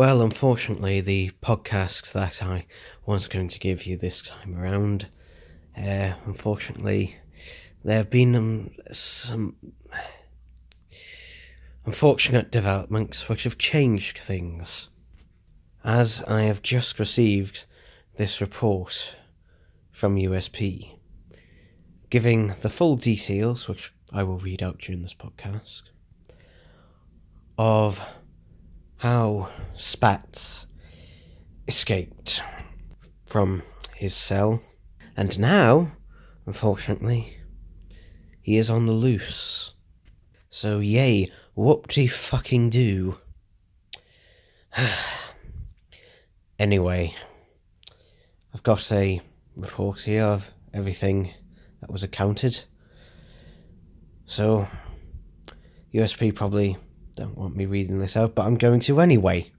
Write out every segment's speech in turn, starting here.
Well, unfortunately, the podcast that I was going to give you this time around, unfortunately, there have been some unfortunate developments which have changed things. As I have just received this report from USP, giving the full details, which I will read out during this podcast, of how Spats escaped from his cell, and now, unfortunately, he is on the loose. So yay, whoop-de-fucking-do. Anyway, I've got a report here of everything that was accounted. So, USP probably don't want me reading this out, but I'm going to anyway.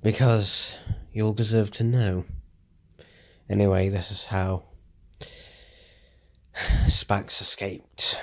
Because you'll deserve to know. Anyway, this is how Spats escaped.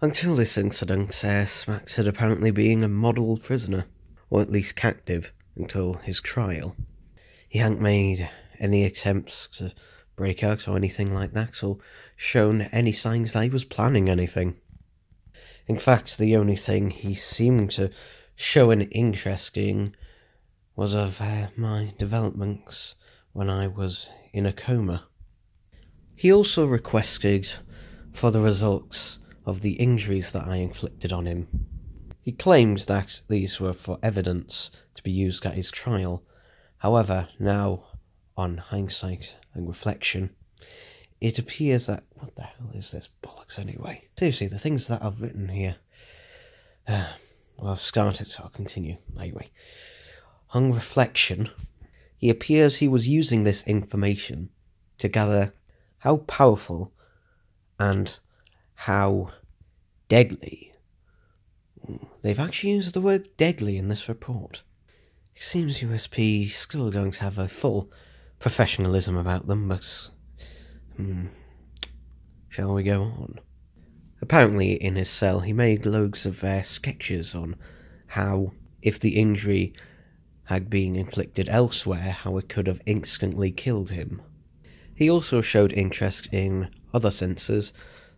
Until this incident, Spats had apparently been a model prisoner, or at least captive, until his trial. He hadn't made any attempts to break out or anything like that, or shown any signs that he was planning anything. In fact, the only thing he seemed to show an interest in was of my developments when I was in a coma. He also requested for the results of the injuries that I inflicted on him. He claimed that these were for evidence to be used at his trial. However, now, on hindsight and reflection, it appears that... What the hell is this bollocks anyway? Seriously, the things that I've written here... well, I've started, so I'll continue. Anyway, on reflection, he appears he was using this information to gather how powerful and how deadly. They've actually used the word deadly in this report. It seems USP still don't have a full professionalism about them, but... shall we go on? Apparently, in his cell, he made loads of sketches on how, if the injury had been inflicted elsewhere, how it could have instantly killed him. He also showed interest in other senses,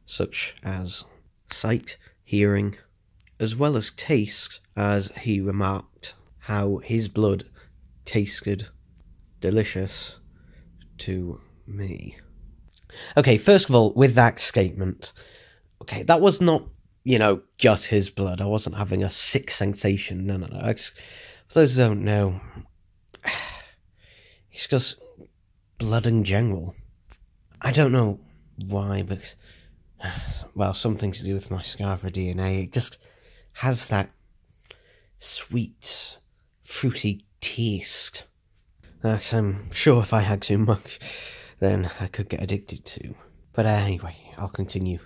such as sight, hearing, as well as taste, as he remarked how his blood tasted delicious to me. Okay, first of all, with that statement, okay, that was not, just his blood. I wasn't having a sick sensation, no. For those who don't know, it's just blood in general. I don't know why, but... well, something to do with my Scarvre DNA. It just has that sweet, fruity taste that I'm sure if I had too much, then I could get addicted to. But anyway, I'll continue.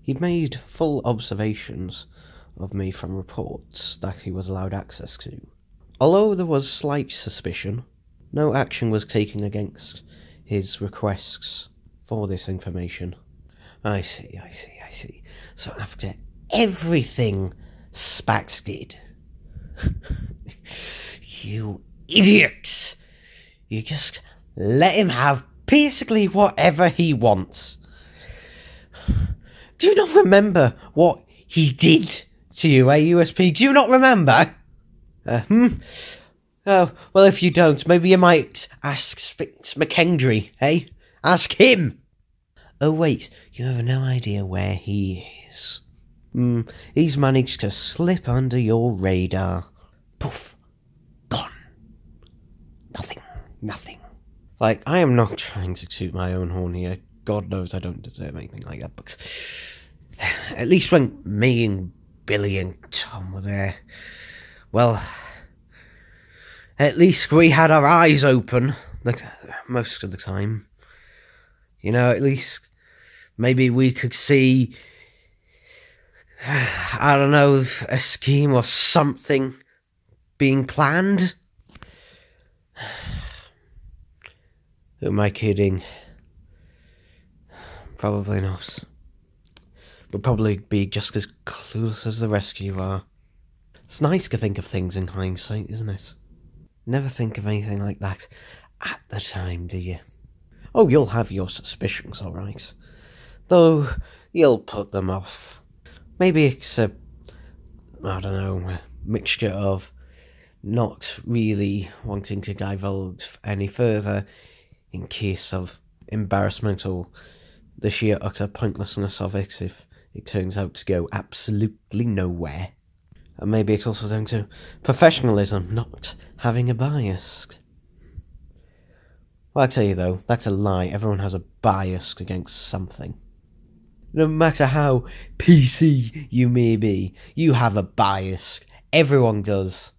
He'd made full observations of me from reports that he was allowed access to. Although there was slight suspicion, no action was taken against his requests for this information. I see. So after everything Spats did, you idiots, you just let him have basically whatever he wants. Do you not remember what he did to you, USP? Do you not remember? Oh, well, if you don't, maybe you might ask McKendry, eh? Ask him! Oh wait, you have no idea where he is. He's managed to slip under your radar. Poof. Gone. Nothing. Like, I am not trying to toot my own horn here. God knows I don't deserve anything like that, but... at least when me and Billy and Tom were there, well... at least we had our eyes open, most of the time. At least maybe we could see, I don't know, a scheme or something being planned. Who am I kidding? Probably not. We'll probably be just as clueless as the rest of you are. It's nice to think of things in hindsight, isn't it? Never think of anything like that at the time, do you? Oh, you'll have your suspicions, alright. Though, you'll put them off. Maybe it's a mixture of not really wanting to divulge any further in case of embarrassment or the sheer utter pointlessness of it if it turns out to go absolutely nowhere. And maybe it's also down to professionalism, not having a bias. Well, I tell you though, that's a lie. Everyone has a bias against something. No matter how PC you may be, you have a bias. Everyone does.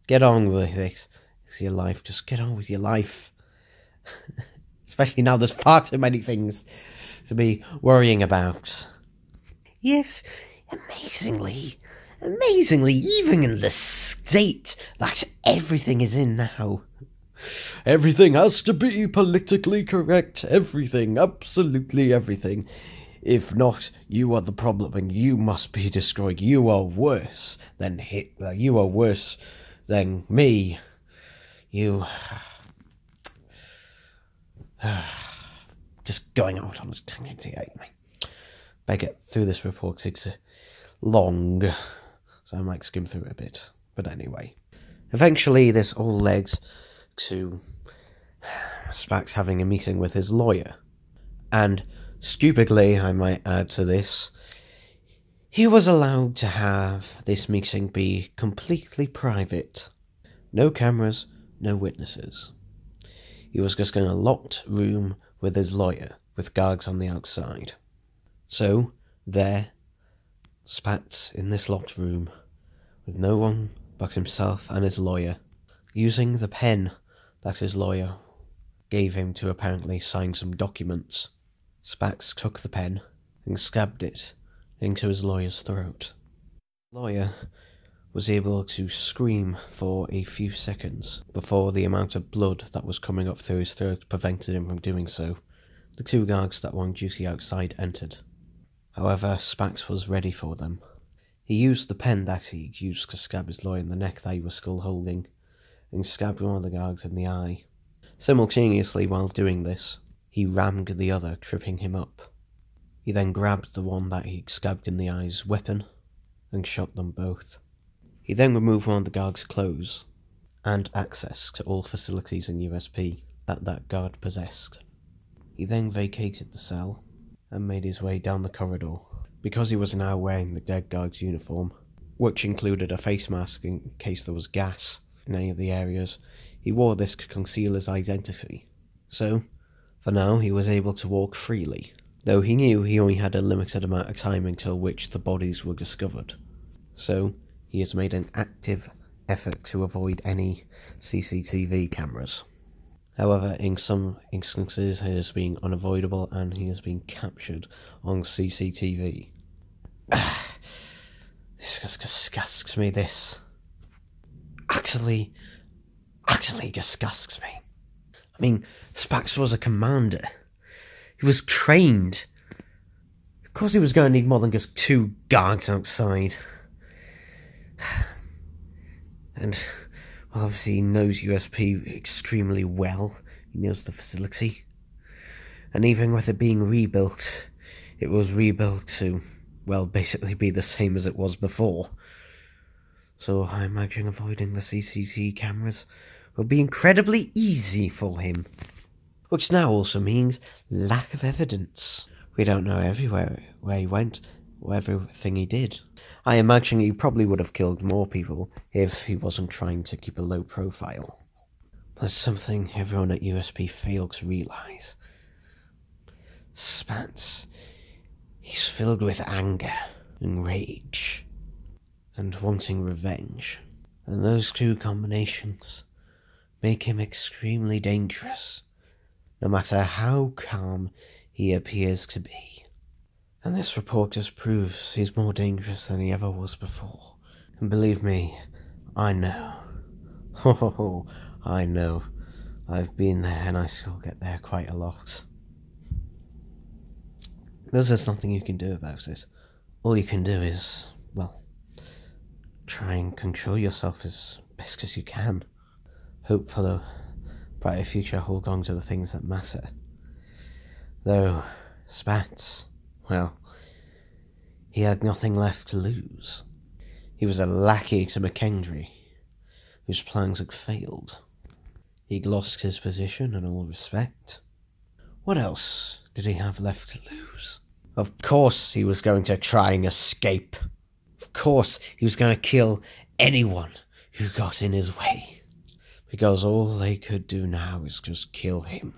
Get on with it. It's your life. Just get on with your life. Especially now there's far too many things to be worrying about. Yes, amazingly, even in the state that everything is in now. Everything has to be politically correct. Everything, absolutely everything. If not, you are the problem and you must be destroyed. You are worse than Hitler. You are worse than me. You... just going out on a tangent here. Better get through this report. It's long, so I might skim through it a bit. But anyway, eventually this all led to Spax having a meeting with his lawyer. And stupidly, I might add to this, he was allowed to have this meeting be completely private. No cameras, no witnesses. He was just in a locked room with his lawyer, with guards on the outside. So, there, Spax in this locked room, with no one but himself and his lawyer, using the pen that his lawyer gave him to apparently sign some documents. Spax took the pen and stabbed it into his lawyer's throat. The lawyer was able to scream for a few seconds before the amount of blood that was coming up through his throat prevented him from doing so. The two guards that were on duty outside entered. However, Spax was ready for them. He used the pen that he used to stab his lawyer in the neck that he was still holding, and stabbed one of the guards in the eye. Simultaneously, while doing this, he rammed the other, tripping him up. He then grabbed the one that he stabbed in the eye's weapon, and shot them both. He then removed one of the guard's clothes, and access to all facilities in USP that guard possessed. He then vacated the cell, and made his way down the corridor. Because he was now wearing the dead guard's uniform, which included a face mask in case there was gas in any of the areas, he wore this to conceal his identity. So, for now, he was able to walk freely, though he knew he only had a limited amount of time until which the bodies were discovered. So, he has made an active effort to avoid any CCTV cameras. However, in some instances, it has been unavoidable and he has been captured on CCTV. This just disgusts me, this. Actually disgusts me. I mean, Spax was a commander. He was trained. Of course he was going to need more than just two guards outside. And, well, obviously he knows USP extremely well. He knows the facility. And even with it being rebuilt, it was rebuilt to, well, basically be the same as it was before. So I imagine avoiding the CCTV cameras will be incredibly easy for him. Which now also means lack of evidence. We don't know everywhere where he went, or everything he did. I imagine he probably would have killed more people if he wasn't trying to keep a low profile. There's something everyone at USP failed to realise. Spax, he's filled with anger and rage and wanting revenge. And those two combinations make him extremely dangerous. No matter how calm he appears to be. And this report just proves he's more dangerous than he ever was before. And believe me, I know. Oh, I know. I've been there and I still get there quite a lot. There's just nothing you can do about this. All you can do is, well, try and control yourself as best as you can. Hope for the brighter future, hold on to the things that matter. Though, Spats, well, he had nothing left to lose. He was a lackey to McKendry, whose plans had failed. He'd lost his position in all respect. What else did he have left to lose? Of course he was going to try and escape. Of course he was going to kill anyone who got in his way. Because all they could do now is just kill him.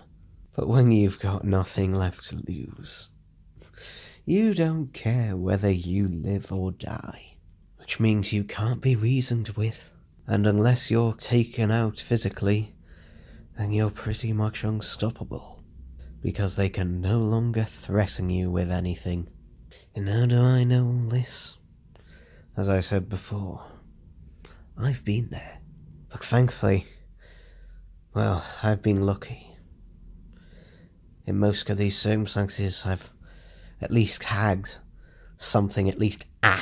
But when you've got nothing left to lose, you don't care whether you live or die. Which means you can't be reasoned with. And unless you're taken out physically, then you're pretty much unstoppable. Because they can no longer threaten you with anything. And how do I know all this? As I said before, I've been there. But thankfully, well, I've been lucky. In most of these circumstances, I've at least had something, at least a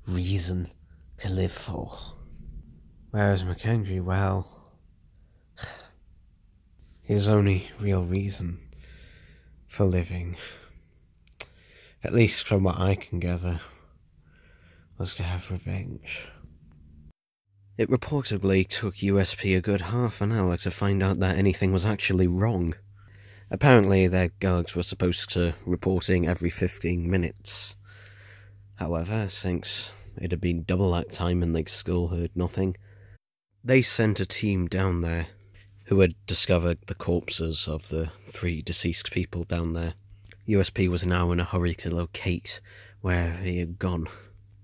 reason to live for. Whereas McKendry, well, his only real reason for living, at least from what I can gather, was to have revenge. It reportedly took USP a good half an hour to find out that anything was actually wrong. Apparently their guards were supposed to reporting every 15 minutes. However, since it had been double that time and they still heard nothing, they sent a team down there who had discovered the corpses of the 3 deceased people down there. USP was now in a hurry to locate where he had gone.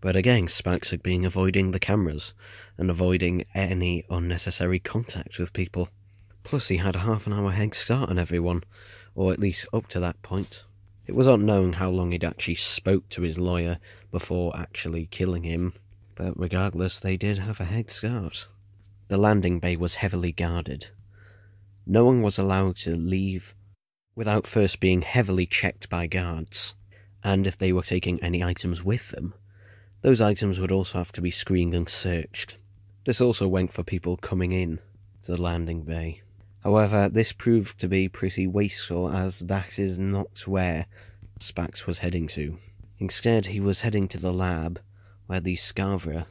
But again, Spax had been avoiding the cameras and avoiding any unnecessary contact with people. Plus he had a half an hour head start on everyone, or at least up to that point. It was unknown how long he'd actually spoke to his lawyer before actually killing him, but regardless, they did have a head start. The landing bay was heavily guarded. No one was allowed to leave without first being heavily checked by guards, and if they were taking any items with them, those items would also have to be screened and searched. This also went for people coming in to the landing bay. However, this proved to be pretty wasteful, as that is not where Spax was heading to. Instead, he was heading to the lab, where the Scarvre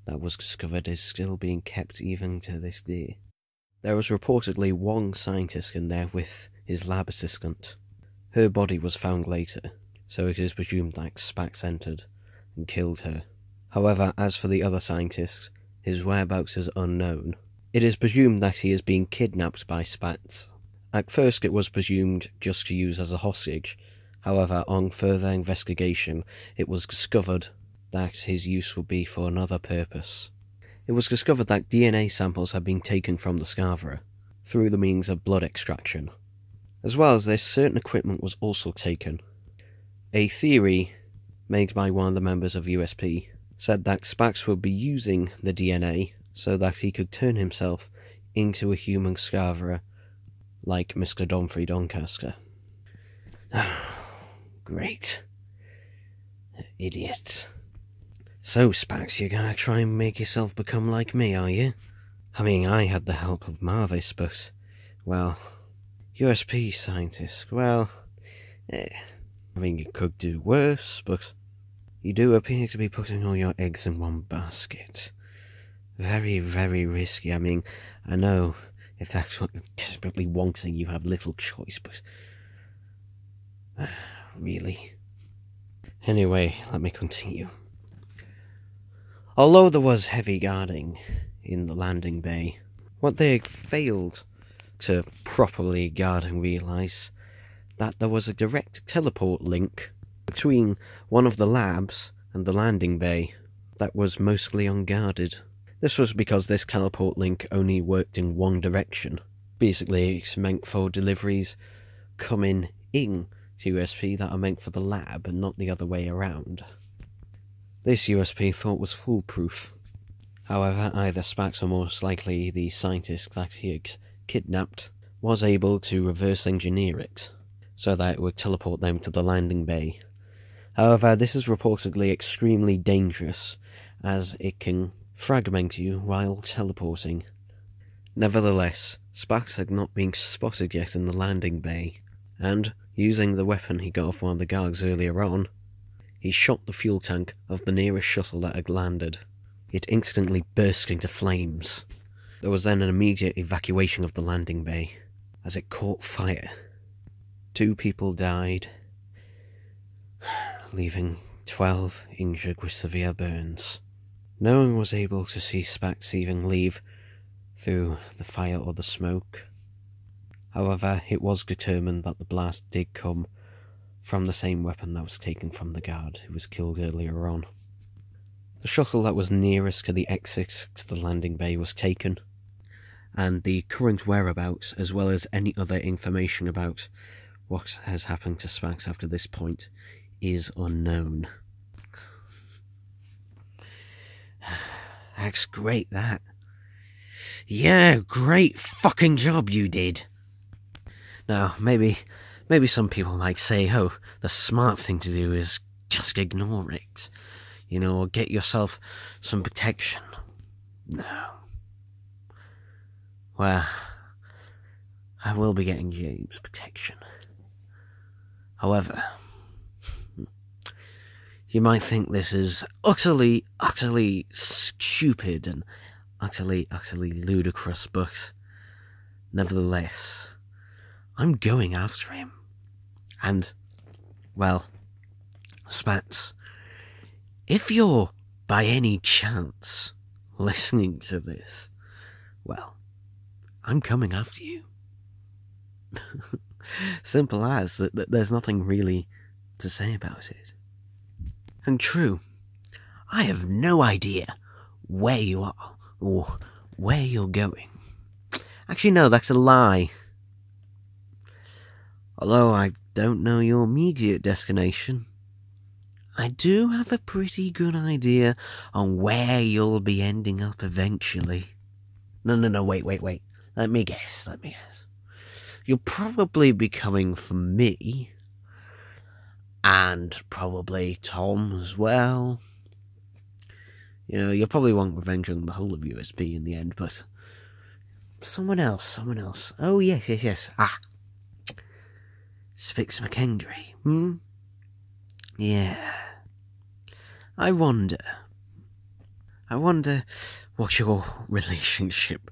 that was discovered is still being kept even to this day. There was reportedly one scientist in there with his lab assistant. Her body was found later, so it is presumed that Spax entered and killed her. However, as for the other scientist, his whereabouts is unknown. It is presumed that he is being kidnapped by Spats. At first it was presumed just to use as a hostage. However, on further investigation, it was discovered that his use would be for another purpose. It was discovered that DNA samples had been taken from the Scarvre, through the means of blood extraction. As well as this, certain equipment was also taken. A theory made by one of the members of USP said that Spax would be using the DNA so that he could turn himself into a human Scarvre, like Mr. Donfrey Doncaster. Great. Idiot. So, Spax, you're gonna try and make yourself become like me, are you? I mean, I had the help of Marvis, but, well, USP scientist, well, I mean, you could do worse, but you do appear to be putting all your eggs in one basket. Very, very risky. I mean, I know if that's what you're desperately wanting, you have little choice, but really. Anyway, let me continue. Although there was heavy guarding in the landing bay, what they failed to properly guard and realise that there was a direct teleport link between one of the labs and the landing bay that was mostly unguarded. This was because this teleport link only worked in one direction. Basically, it's meant for deliveries coming in USP that are meant for the lab and not the other way around. This USP thought was foolproof. However, either Spax or most likely the scientist that he had kidnapped was able to reverse engineer it, so that it would teleport them to the landing bay. However, this is reportedly extremely dangerous, as it can fragment you while teleporting. Nevertheless, Spax had not been spotted yet in the landing bay, and, using the weapon he got off one of the guards earlier on, he shot the fuel tank of the nearest shuttle that had landed. It instantly burst into flames. There was then an immediate evacuation of the landing bay, as it caught fire. 2 people died, leaving 12 injured with severe burns. No one was able to see Spax even leave through the fire or the smoke. However, it was determined that the blast did come from the same weapon that was taken from the guard who was killed earlier on. The shuttle that was nearest to the exit to the landing bay was taken, and the current whereabouts, as well as any other information about what has happened to Spax after this point, is unknown. That's great, that. Yeah, great fucking job you did. Now, maybe some people might say, oh, the smart thing to do is just ignore it. You know, or get yourself some protection. No. Well, I will be getting James protection. However, you might think this is utterly stupid and utterly ludicrous, but nevertheless, I'm going after him. And, well, Spats, if you're by any chance listening to this, well, I'm coming after you. Simple as, there's nothing really to say about it. And true, I have no idea where you are, or where you're going. Actually, no, that's a lie. Although I don't know your immediate destination, I do have a pretty good idea on where you'll be ending up eventually. No, wait. Let me guess. You'll probably be coming for me, and probably Tom as well. You know, you'll probably want revenge on the whole of USB in the end, but someone else. Oh, yes. Spix McKendry, Yeah. I wonder what your relationship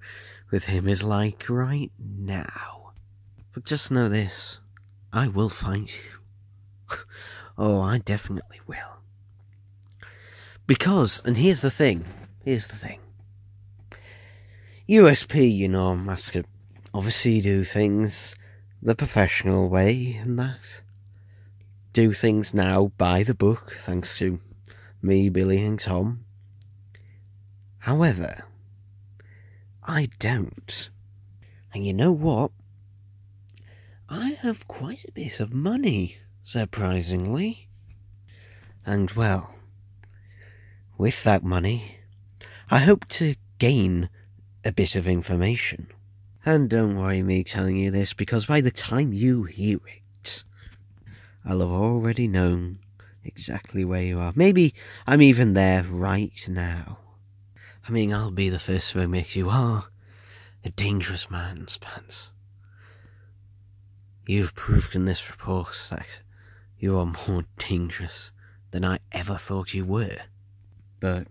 with him is like right now. But just know this, I will find you. Oh, I definitely will. Because, and here's the thing. USP, you know, has to obviously do things the professional way and that. Do things now by the book, thanks to me, Billy and Tom. However, I don't. And you know what? I have quite a bit of money, surprisingly. And well, with that money, I hope to gain a bit of information. And don't worry me telling you this, because by the time you hear it, I'll have already known exactly where you are. Maybe I'm even there right now. I mean, I'll be the first to admit you are a dangerous man, Spence. You've proved in this report that you are more dangerous than I ever thought you were. But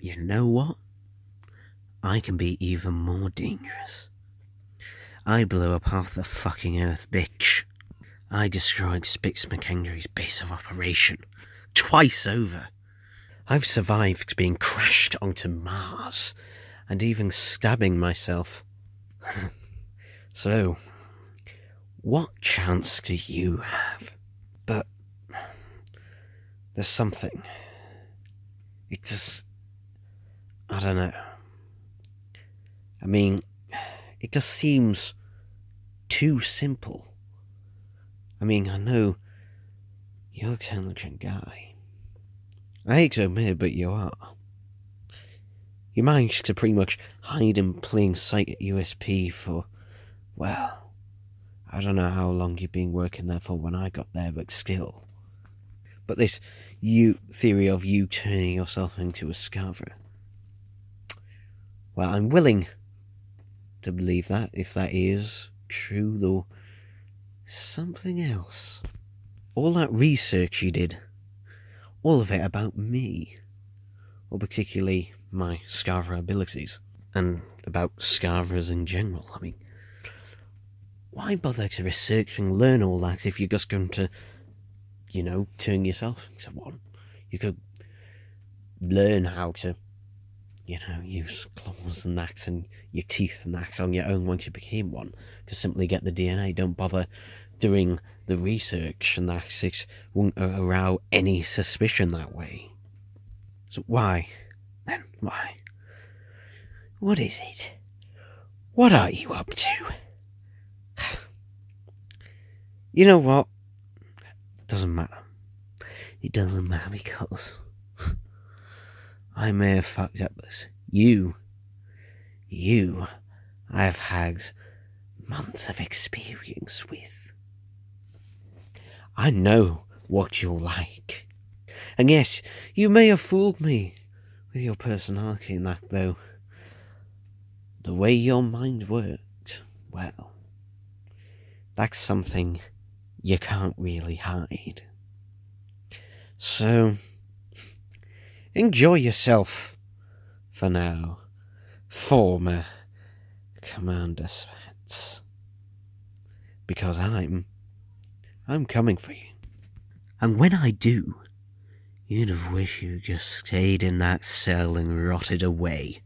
you know what? I can be even more dangerous. I blew up half the fucking Earth, bitch. I destroyed Spix McKendry's base of operation twice over. I've survived being crashed onto Mars and even stabbing myself. So, what chance do you have? But there's something. It just, I don't know. I mean, it just seems too simple. I mean, I know You're an intelligent guy. I hate to admit it, but you are. You managed to pretty much hide in plain sight at USP for, well, I don't know how long you've been working there for when I got there, but still. But this theory of you turning yourself into a Scarvre, well, I'm willing to believe that, if that is true, though something else. All that research you did, all of it about me, or particularly my Scarvre abilities, and about Scarvres in general. I mean, why bother to research and learn all that if you're just going to, turn yourself into one? You could learn how to, use claws and that, and your teeth and that on your own once you became one. To simply get the DNA. Don't bother doing the research, and that it won't arouse any suspicion that way. So why, then, why? What is it? What are you up to? You know what? It doesn't matter. It doesn't matter because I may have fucked up this. You, I've had months of experience with. I know what you're like. And yes, you may have fooled me with your personality and that, though. The way your mind worked, well, that's something you can't really hide. So, enjoy yourself for now, former Commander Spence. Because I'm coming for you. And when I do, you'd have wished you just stayed in that cell and rotted away.